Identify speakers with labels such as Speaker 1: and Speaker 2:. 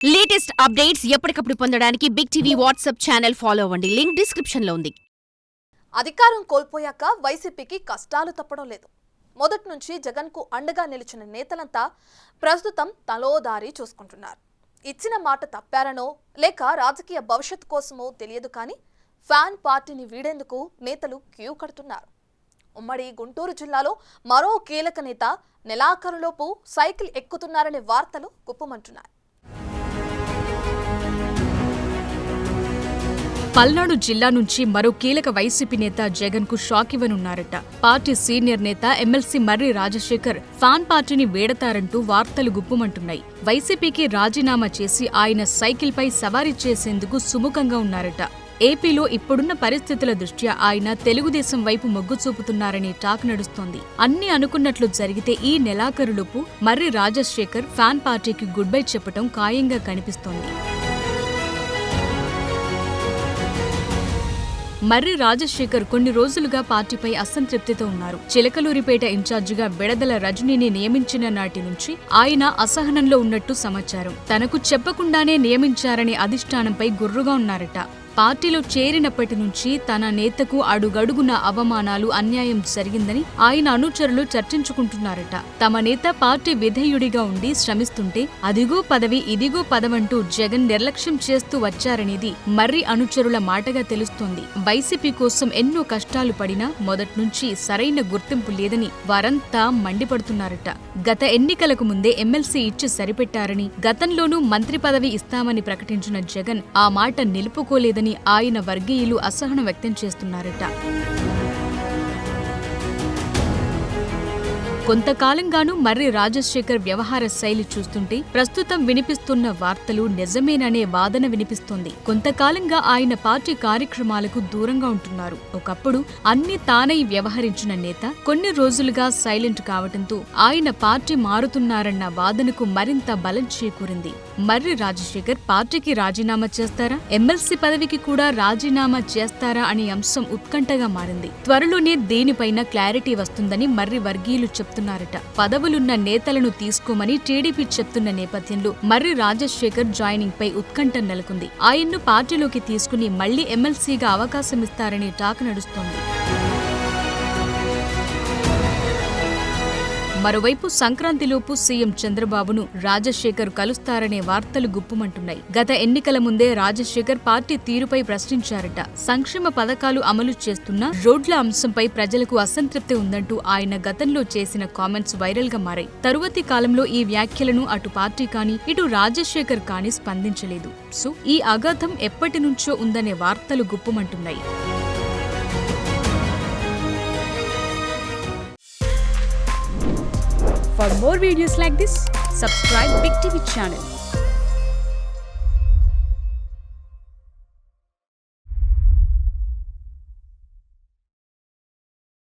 Speaker 1: Latest updates ఎప్పటికప్పుడు పొందడానికి big TV WhatsApp channel follow అవ్వండి. లింక్ డిస్క్రిప్షన్ లో ఉంది.
Speaker 2: అధికారం కోల్పోయాక వైసీపీకి కష్టాలు తప్పడం లేదు. మొదటి నుంచి జగన్ కు అండగా నిలిచిన నేతలంతా ప్రస్తుతం తలో దారి చూసుకుంటున్నారు. ఇచ్చిన మాట తప్పారనో లేక రాజకీయ భవిష్యత్తు కోసమో తెలియదు కానీ ఫ్యాన్ పార్టీని వీడేందుకు నేతలు క్యూ కడుతున్నారు. ఉమ్మడి గుంటూరు జిల్లాలో మరో కీలక నేత నెలాఖరులోపు సైకిల్ ఎక్కుతున్నారనే వార్తలు గుప్పమంటున్నాయి.
Speaker 3: పల్నాడు జిల్లా నుంచి మరో కీలక వైసీపీ నేత జగన్ కు షాక్ ఇవ్వనున్నారట. పార్టీ సీనియర్ నేత ఎమ్మెల్సీ మర్రి రాజశేఖర్ ఫ్యాన్ పార్టీని వేడతారంటూ వార్తలు గుప్పుమంటున్నాయి. వైసీపీకి రాజీనామా చేసి ఆయన సైకిల్ పై సవారీ చేసేందుకు సుముఖంగా ఉన్నారట. ఏపీలో ఇప్పుడున్న పరిస్థితుల దృష్ట్యా ఆయన తెలుగుదేశం వైపు మొగ్గు చూపుతున్నారని టాక్ నడుస్తోంది. అన్ని అనుకున్నట్లు జరిగితే ఈ నెలాఖరులోపు మర్రి రాజశేఖర్ ఫ్యాన్ పార్టీకి గుడ్ బై చెప్పటం ఖాయంగా కనిపిస్తోంది. మర్రి రాజశేఖర్ కొన్ని రోజులుగా పార్టీపై అసంతృప్తితో ఉన్నారు. చిలకలూరిపేట ఇన్ఛార్జిగా బెడదల రజనీని నియమించిన నాటి నుంచి ఆయన అసహనంలో ఉన్నట్టు సమాచారం. తనకు చెప్పకుండానే నియమించారనే అధిష్టానంపై గుర్రుగా ఉన్నారట. పార్టీలో చేరినప్పటి నుంచి తన నేతకు అడుగడుగున అవమానాలు, అన్యాయం జరిగిందని ఆయన అనుచరులు చర్చించుకుంటున్నారట. తమ నేత పార్టీ విధేయుడిగా ఉండి శ్రమిస్తుంటే అదిగో పదవి, ఇదిగో పదవంటూ జగన్ నిర్లక్ష్యం చేస్తూ వచ్చారనేది మర్రి అనుచరుల మాటగా తెలుస్తోంది. వైసీపీ కోసం ఎన్నో కష్టాలు పడినా మొదట్నుంచి సరైన గుర్తింపు లేదని వారంతా మండిపడుతున్నారట. గత ఎన్నికలకు ముందే ఎమ్మెల్సీ ఇచ్చి సరిపెట్టారని, గతంలోనూ మంత్రి పదవి ఇస్తామని ప్రకటించిన జగన్ ఆ మాట నిలుపుకోలేదని ఆయన వర్గీయులు అసహనం వ్యక్తం చేస్తున్నారట. కొంతకాలంగానూ మర్రి రాజశేఖర్ వ్యవహార శైలి చూస్తుంటే ప్రస్తుతం వినిపిస్తున్న వార్తలు నిజమేననే వాదన వినిపిస్తోంది. కొంతకాలంగా ఆయన పార్టీ కార్యక్రమాలకు దూరంగా ఉంటున్నారు. ఒకప్పుడు అన్ని తానై వ్యవహరించిన నేత కొన్ని రోజులుగా సైలెంట్ కావడంతో ఆయన పార్టీ మారుతున్నారన్న వాదనకు మరింత బలం చేకూరింది. మర్రి రాజశేఖర్ పార్టీకి రాజీనామా చేస్తారా, ఎమ్మెల్సీ పదవికి కూడా రాజీనామా చేస్తారా అనే అంశం ఉత్కంఠగా మారింది. త్వరలోనే దీనిపైన క్లారిటీ వస్తుందని మర్రి వర్గీయులు చెప్తున్నారు. పదవులున్న నేతలను తీసుకోమని టీడీపీ చెప్తున్న నేపథ్యంలో మర్రి రాజశేఖర్ జాయినింగ్ పై ఉత్కంఠ నెలకొంది. ఆయన్ను పార్టీలోకి తీసుకుని మళ్లీ ఎమ్మెల్సీగా అవకాశమిస్తారని టాక్ నడుస్తోంది. మరోవైపు సంక్రాంతిలోపు సీఎం చంద్రబాబును రాజశేఖర్ కలుస్తారనే వార్తలు గుప్పుమంటున్నాయి. గత ఎన్నికల ముందే రాజశేఖర్ పార్టీ తీరుపై ప్రశ్నించారట. సంక్షేమ పథకాలు అమలు చేస్తున్న రోడ్ల అంశంపై ప్రజలకు అసంతృప్తి ఉందంటూ ఆయన గతంలో చేసిన కామెంట్స్ వైరల్ గా మారాయి. తరువాతి కాలంలో ఈ వ్యాఖ్యలను అటు పార్టీ కానీ ఇటు రాజశేఖర్ కానీ స్పందించలేదు. సో ఈ అగాధం ఎప్పటి నుంచో ఉందనే వార్తలు గుప్పుమంటున్నాయి. For more videos like this, subscribe Big TV channel.